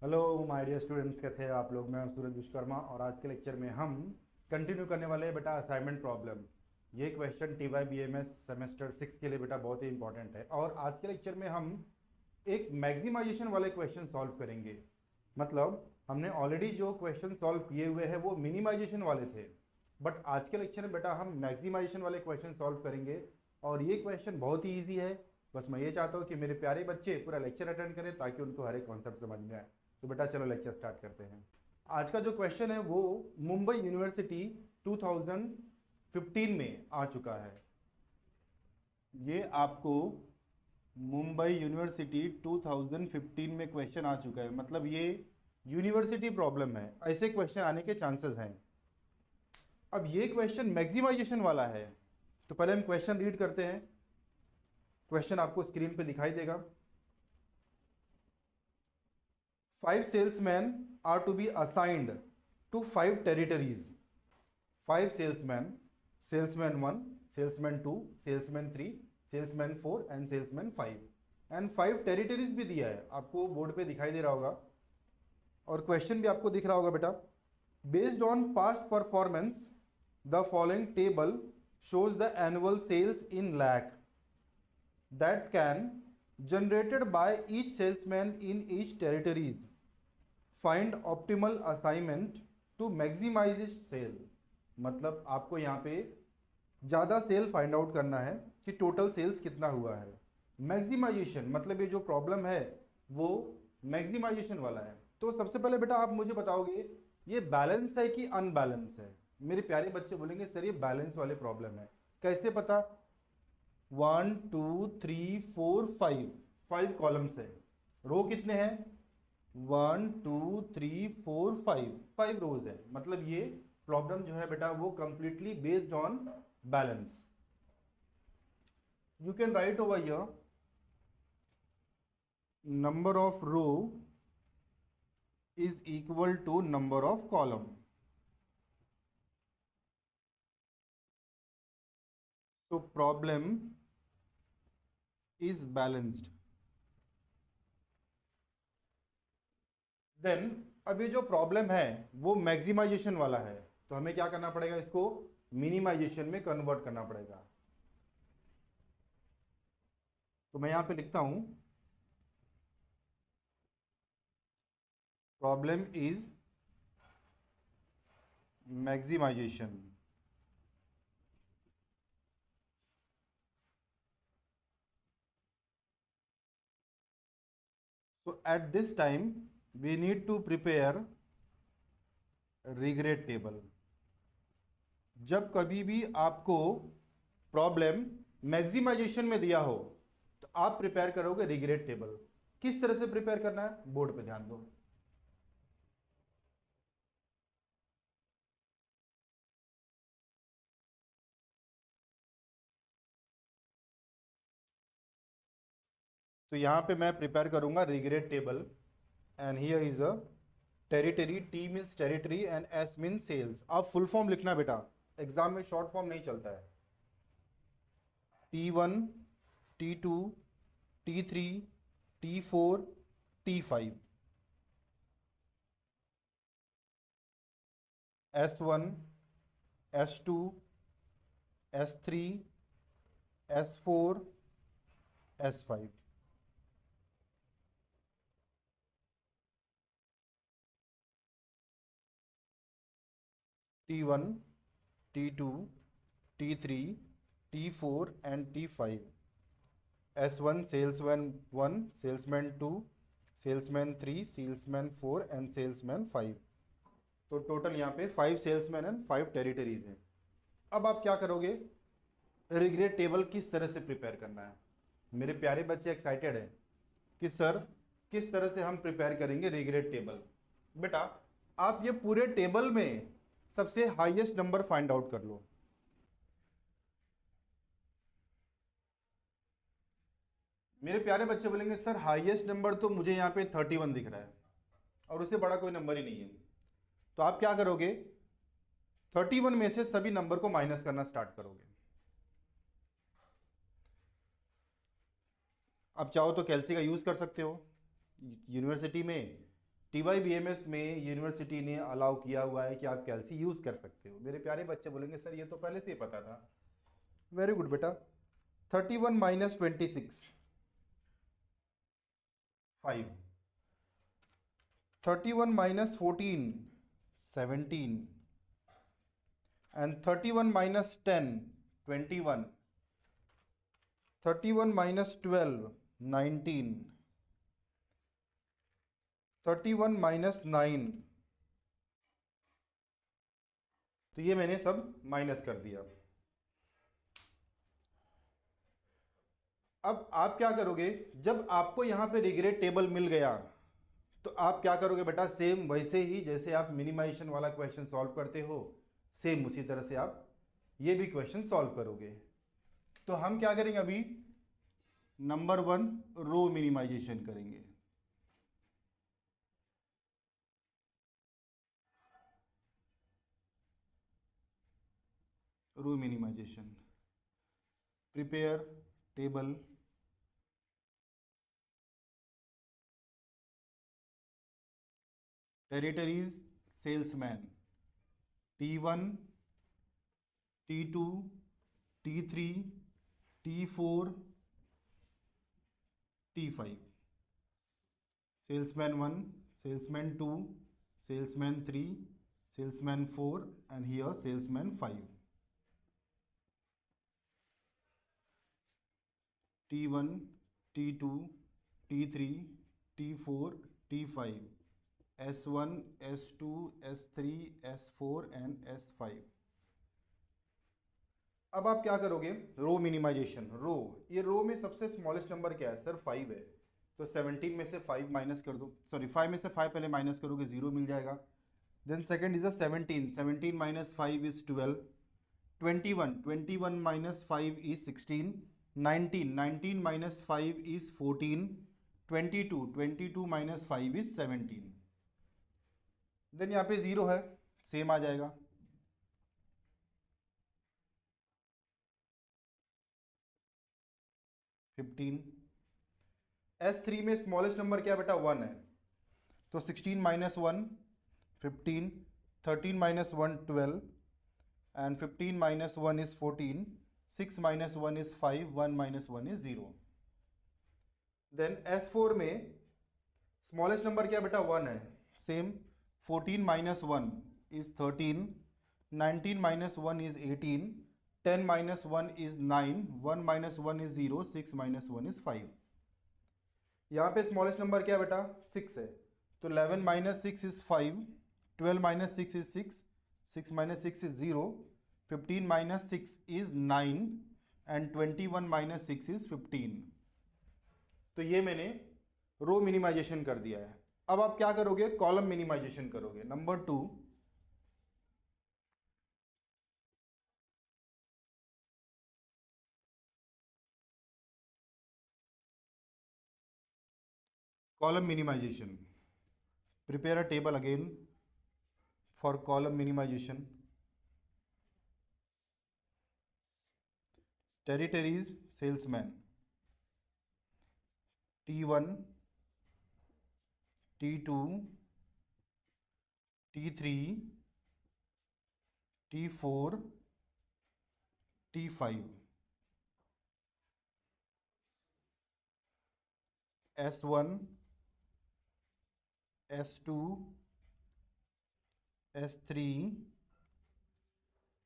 Hello my dear students, कैसे हैं आप लोग। मैं हूं सूरज विश्वकर्मा और आज के लेक्चर में हम कंटिन्यू करने वाले हैं बेटा असाइनमेंट प्रॉब्लम। ये क्वेश्चन TYBMS सेमेस्टर 6 के लिए बेटा बहुत ही इंपॉर्टेंट है और आज के लेक्चर में हम एक मैक्सिमाइजेशन वाले क्वेश्चन सॉल्व करेंगे। मतलब हमने ऑलरेडी जो क्वेश्चन सॉल्व किए हुए हैं वो मिनिमाइजेशन वाले थे, बट आज के लेक्चर में बेटा हम मैक्सिमाइजेशन वाले क्वेश्चन सॉल्व करेंगे और ये क्वेश्चन बहुत ही ईजी है। बस मैं ये चाहता हूँ कि मेरे प्यारे बच्चे पूरा लेक्चर अटेंड करें ताकि उनको हर एक कॉन्सेप्ट समझ में आए। तो बेटा चलो लेक्चर स्टार्ट करते हैं। आज का जो क्वेश्चन है वो मुंबई यूनिवर्सिटी 2015 में आ चुका है। ये आपको मुंबई यूनिवर्सिटी 2015 में क्वेश्चन आ चुका है, मतलब ये यूनिवर्सिटी प्रॉब्लम है, ऐसे क्वेश्चन आने के चांसेस हैं। अब ये क्वेश्चन मैक्सिमाइजेशन वाला है, तो पहले हम क्वेश्चन रीड करते हैं। क्वेश्चन आपको स्क्रीन पे दिखाई देगा। 5 salesmen are to be assigned to 5 territories. 5 salesmen, salesman 1, salesman 2, salesman 3, salesman 4 and salesman 5 and 5 territories भी दिया है, आपको बोर्ड पे दिखाई दे रहा होगा और क्वेश्चन भी आपको दिख रहा होगा बेटा। Based on past performance the following table shows the annual sales in lakh that can generated by each salesman in each territories. Find optimal assignment to maximize sale. मतलब आपको यहाँ पे ज़्यादा सेल फाइंड आउट करना है कि total sales कितना हुआ है। मैक्सिमाइजेशन मतलब ये जो प्रॉब्लम है वो मैक्सिमाइजेशन वाला है। तो सबसे पहले बेटा आप मुझे बताओगे ये बैलेंस है कि अनबैलेंस है। मेरे प्यारे बच्चे बोलेंगे सर ये बैलेंस वाले प्रॉब्लम है, कैसे पता। 1 2 3 4 5 5 कॉलम्स है, रो कितने हैं 1 2 3 4 5 5 रोज है। मतलब ये प्रॉब्लम जो है बेटा वो completely based on balance. You can write over here number of row is equal to number of column. तो प्रॉब्लम इज बैलेंस्ड। देन अब ये जो प्रॉब्लम है वो मैक्सिमाइजेशन वाला है, तो हमें क्या करना पड़ेगा, इसको मिनिमाइजेशन में कन्वर्ट करना पड़ेगा। तो मैं यहां पे लिखता हूं problem is maximization. So at this time we need to prepare regret table। जब कभी भी आपको प्रॉब्लम मैक्सिमाइजेशन में दिया हो तो आप प्रिपेयर करोगे रिग्रेट टेबल। किस तरह से प्रिपेयर करना है बोर्ड पे ध्यान दो। तो यहां पे मैं प्रिपेयर करूंगा regret table and here is a territory. T means territory and S means sales. आप फुल फॉर्म लिखना बेटा, एग्जाम में शॉर्ट फॉर्म नहीं चलता है। T1 T2 T3 T4 T5 S1 S2 S3 S4 S5। T1 T2 T3 T4 and T5। S1 salesman 1, salesman 2, salesman 3, salesman 4 and salesman 5। तो total यहाँ पे 5 सेल्समैन एंड 5 टेरिटरीज हैं। अब आप क्या करोगे, रिग्रेट टेबल किस तरह से प्रिपेयर करना है। मेरे प्यारे बच्चे एक्साइटेड हैं कि सर किस तरह से हम प्रिपेयर करेंगे रिग्रेट टेबल। बेटा आप ये पूरे टेबल में सबसे हाईएस्ट नंबर फाइंड आउट कर लो। मेरे प्यारे बच्चे बोलेंगे सर हाईएस्ट नंबर तो मुझे यहाँ पे 31 दिख रहा है और उससे बड़ा कोई नंबर ही नहीं है। तो आप क्या करोगे, 31 में से सभी नंबर को माइनस करना स्टार्ट करोगे। अब चाहो तो कैलसी का यूज कर सकते हो। यूनिवर्सिटी में TYBMS में यूनिवर्सिटी ने अलाउ किया हुआ है कि आप कैल्सी यूज़ कर सकते हो। मेरे प्यारे बच्चे बोलेंगे सर ये तो पहले से ही पता था। वेरी गुड बेटा। 31 minus 26 5, 31 minus 14 17, and 31 minus 10 21, 31 minus 12 19, 31 minus 9। तो ये मैंने सब माइनस कर दिया। अब आप क्या करोगे, जब आपको यहां पे रिग्रेट टेबल मिल गया तो आप क्या करोगे बेटा, सेम वैसे ही जैसे आप मिनिमाइजेशन वाला क्वेश्चन सॉल्व करते हो, सेम उसी तरह से आप ये भी क्वेश्चन सॉल्व करोगे। तो हम क्या करेंगे, अभी नंबर 1 रो मिनिमाइजेशन करेंगे। Row minimization, prepare table territories salesman T1 T2 T3 T4 T5, salesman 1, salesman 2, salesman 3, salesman 4, and here salesman 5. T1 T2 T3 T4 T5, S1 S2 S3 S4 and S5। अब आप क्या करोगे, रो minimisation. रो, ये रो में सबसे smallest number क्या है sir, 5 है। तो 17 में से 5 माइनस कर दो, सॉरी 5 में से 5 पहले माइनस करोगे, 0 मिल जाएगा। Then second is a 17, 17 minus 5 is 12, 21, 21 minus 5 is 16, 19, 19 minus 5 is 14, 22, 22 minus 5 is 17। Then यहाँ पे 0 है, सेम आ जाएगा। S3 में स्मॉलेस्ट नंबर क्या बेटा, 1 है। तो 16 minus 1 15, 13 minus 1 12, and 15 minus 1 is 14, 6 minus 1 is 5, 1 minus 1 is 0. Then S4 में स्मॉलेस्ट नंबर क्या बेटा, 1 है। Same 14 minus 1 is 13, 19 minus 1 is 18, 10 minus 1 is 9, 1 minus 1 is 0, 6 minus 1 is 5। यहाँ पे स्मॉलेस्ट नंबर क्या बेटा, 6 है। तो 11 minus 6 is 5, 12 minus 6 is 6, 6 minus 6 is 0, 15 minus 6 is 9, and 21 minus 6 is 15। तो ये मैंने रो मिनिमाइजेशन कर दिया है। अब आप क्या करोगे, कॉलम मिनिमाइजेशन करोगे। Number 2, column minimization. Prepare a table again for column minimization. Territories salesman T1 T2 T3 T4 T5, S1 S2 S3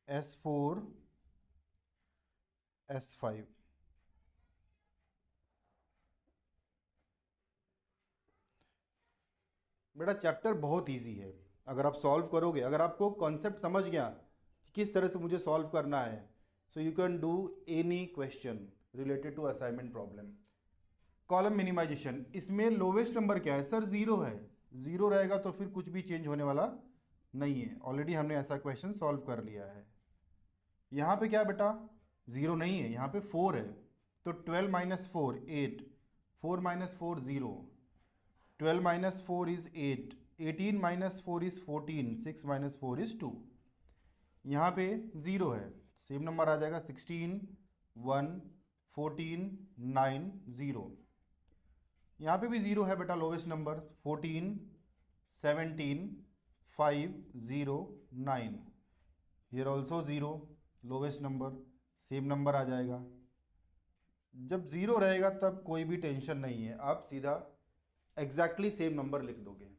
S4 S5। बेटा चैप्टर बहुत इजी है, अगर आप सॉल्व करोगे, अगर आपको कॉन्सेप्ट समझ गया कि किस तरह से मुझे सॉल्व करना है, so you can do any question related to assignment problem. Column minimization, इसमें लोवेस्ट नंबर क्या है सर, 0 है। 0 रहेगा तो फिर कुछ भी चेंज होने वाला नहीं है, ऑलरेडी हमने ऐसा क्वेश्चन सॉल्व कर लिया है। यहाँ पे क्या बेटा, 0 नहीं है, यहाँ पे 4 है। तो 12 minus 4 8, 4 minus 4 0, 12 minus 4 is 8, 18 minus 4 is 14, 6 minus 4 is 2। यहाँ पे 0 है, सेम नंबर आ जाएगा, 16 1 14 9 0। यहाँ पे भी 0 है बेटा, lowest number 14 17509, here also zero, lowest number, same number आ जाएगा। जब ज़ीरो रहेगा तब कोई भी टेंशन नहीं है, आप सीधा एग्जैक्टली सेम नंबर लिख दोगे।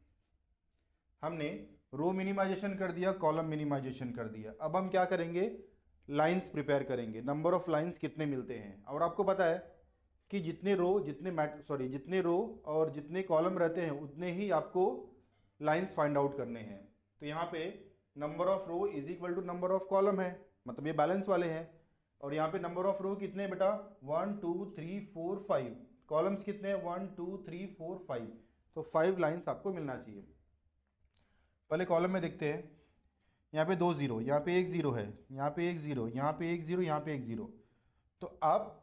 हमने रो मिनिमाइजेशन कर दिया, कॉलम मिनिमाइजेशन कर दिया। अब हम क्या करेंगे, लाइंस प्रिपेयर करेंगे, नंबर ऑफ लाइंस कितने मिलते हैं। और आपको पता है कि जितने रो और जितने कॉलम रहते हैं उतने ही आपको लाइंस फाइंड आउट करने हैं। तो यहाँ पे number of row is equal to number of column है, मतलब ये बैलेंस वाले हैं। और यहाँ पे नंबर ऑफ रो कितने हैं बेटा, 1 2 3 4 5, कॉलम्स कितने हैं 1 2 3 4 5, तो 5 लाइंस आपको मिलना चाहिए। पहले कॉलम में देखते हैं, यहाँ पे 2 जीरो, यहाँ पे 1 जीरो है, यहाँ पे 1 जीरो, यहाँ पे 1 जीरो, यहाँ पे 1 जीरो। तो आप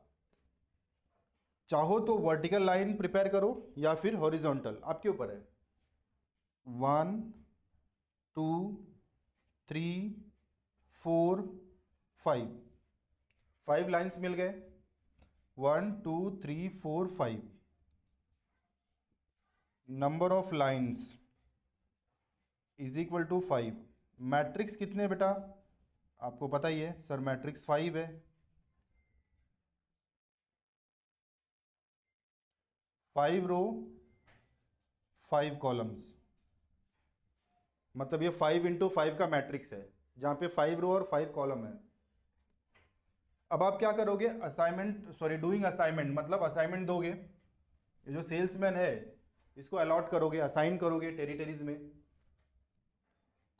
चाहो तो वर्टिकल लाइन प्रिपेयर करो या फिर हॉरिजॉन्टल, आपके ऊपर है। 1 2 3 4 5, 5 लाइंस मिल गए, 1 2 3 4 5। Number of lines is equal to 5। Matrix कितने हैं बेटा, आपको पता ही है सर, मैट्रिक्स 5 है। 5 रो 5 कॉलम्स, मतलब ये 5 इंटू 5 का मैट्रिक्स है, जहाँ पे 5 रो और 5 कॉलम है। अब आप क्या करोगे, डूइंग असाइनमेंट, मतलब असाइनमेंट दोगे। ये जो सेल्समैन है इसको अलॉट करोगे, असाइन करोगे टेरिटरीज में।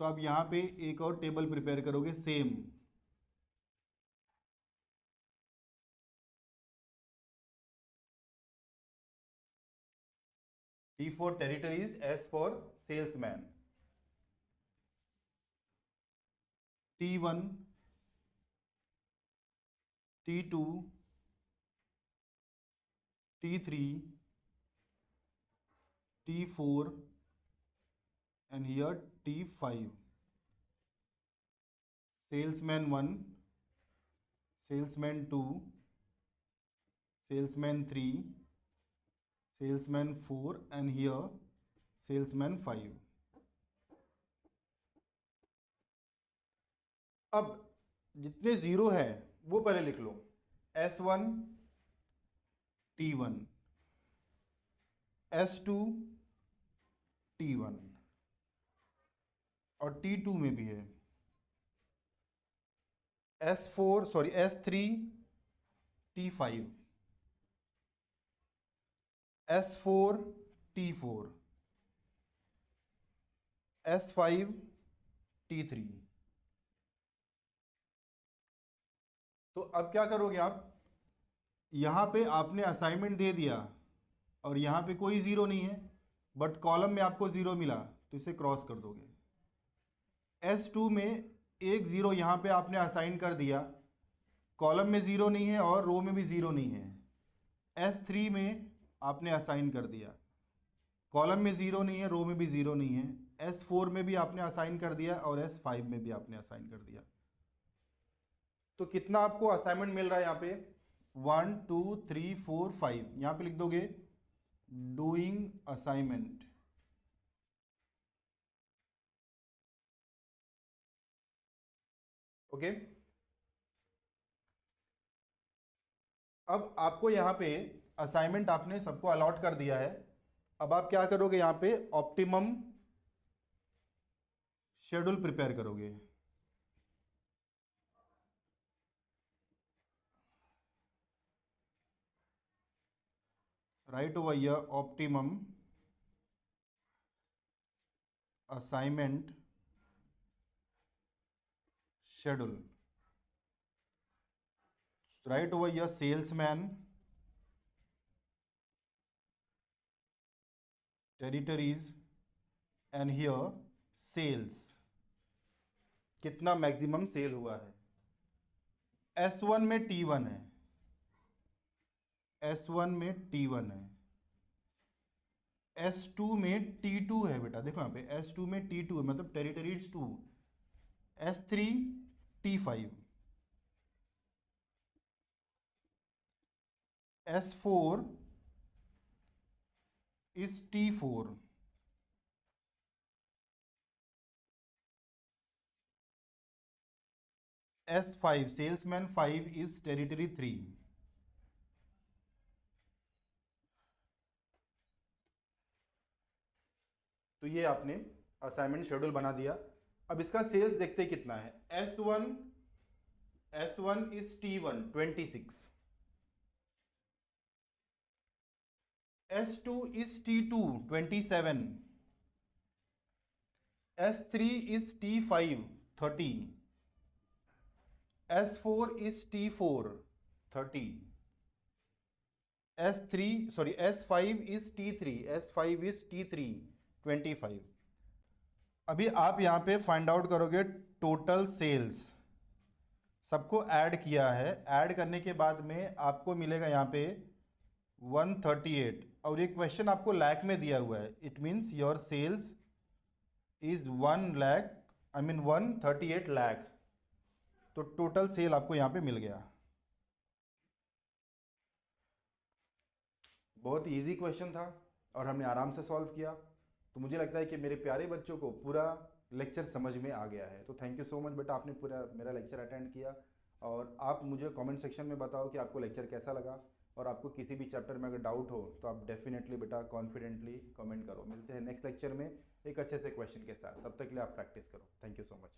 तो आप यहाँ पे एक और टेबल प्रिपेयर करोगे same, T for territories, S for salesman, T1 T2 T3 T4 and here T5, salesman 1, salesman 2, salesman 3, salesman 4 and here salesman 5. अब जितने ज़ीरो हैं वो पहले लिख लो, S1 T1, S2 T1 और T2 में भी है S3 T5, S4 T4, S5 T3। तो अब क्या करोगे आप, यहाँ पे आपने असाइनमेंट दे दिया और यहाँ पे कोई ज़ीरो नहीं है, बट कॉलम में आपको ज़ीरो मिला तो इसे क्रॉस कर दोगे। S2 में एक ज़ीरो यहाँ पे आपने असाइन कर दिया, कॉलम में ज़ीरो नहीं है और रो में भी ज़ीरो नहीं है। S3 में आपने असाइन कर दिया, कॉलम में ज़ीरो नहीं है, रो में भी ज़ीरो नहीं है। S4 में भी आपने असाइन कर दिया और S5 में भी आपने असाइन कर दिया। तो कितना आपको असाइनमेंट मिल रहा है यहाँ पे, 1 2 3 4 5, यहाँ पे लिख दोगे डूइंग असाइनमेंट। ओके, अब आपको यहाँ पे असाइनमेंट आपने सबको अलॉट कर दिया है। अब आप क्या करोगे, यहाँ पे ऑप्टिमम शेड्यूल प्रिपेयर करोगे। Write over here optimum assignment schedule, write over here salesman, territories and here sales, कितना मैक्सिमम सेल हुआ है। S1 में T1 है, S1 में T1 है, S2 में T2 है बेटा, देखो यहाँ पे S2 में T2 है, मतलब territories 2, S3 T5, S4 is T4, S5 salesman 5 is territory 3। तो ये आपने असाइनमेंट शेड्यूल बना दिया। अब इसका सेल्स देखते कितना है। S1 is T1 26, S2 is T2 27, S3 is T5 30, S4 is T4 30, S5 is T3 25। अभी आप यहाँ पे फाइंड आउट करोगे टोटल सेल्स, सबको ऐड किया है। ऐड करने के बाद में आपको मिलेगा यहाँ पे 138, और ये क्वेश्चन आपको लाख में दिया हुआ है। It means your sales is 138 lakh. तो टोटल सेल आपको यहाँ पे मिल गया। बहुत इजी क्वेश्चन था और हमने आराम से सॉल्व किया। तो मुझे लगता है कि मेरे प्यारे बच्चों को पूरा लेक्चर समझ में आ गया है। तो थैंक यू सो मच बेटा, आपने पूरा मेरा लेक्चर अटेंड किया। और आप मुझे कमेंट सेक्शन में बताओ कि आपको लेक्चर कैसा लगा, और आपको किसी भी चैप्टर में अगर डाउट हो तो आप डेफिनेटली बेटा कॉन्फिडेंटली कमेंट करो। मिलते हैं नेक्स्ट लेक्चर में एक अच्छे से क्वेश्चन के साथ। तब तक के लिए आप प्रैक्टिस करो। Thank you so much.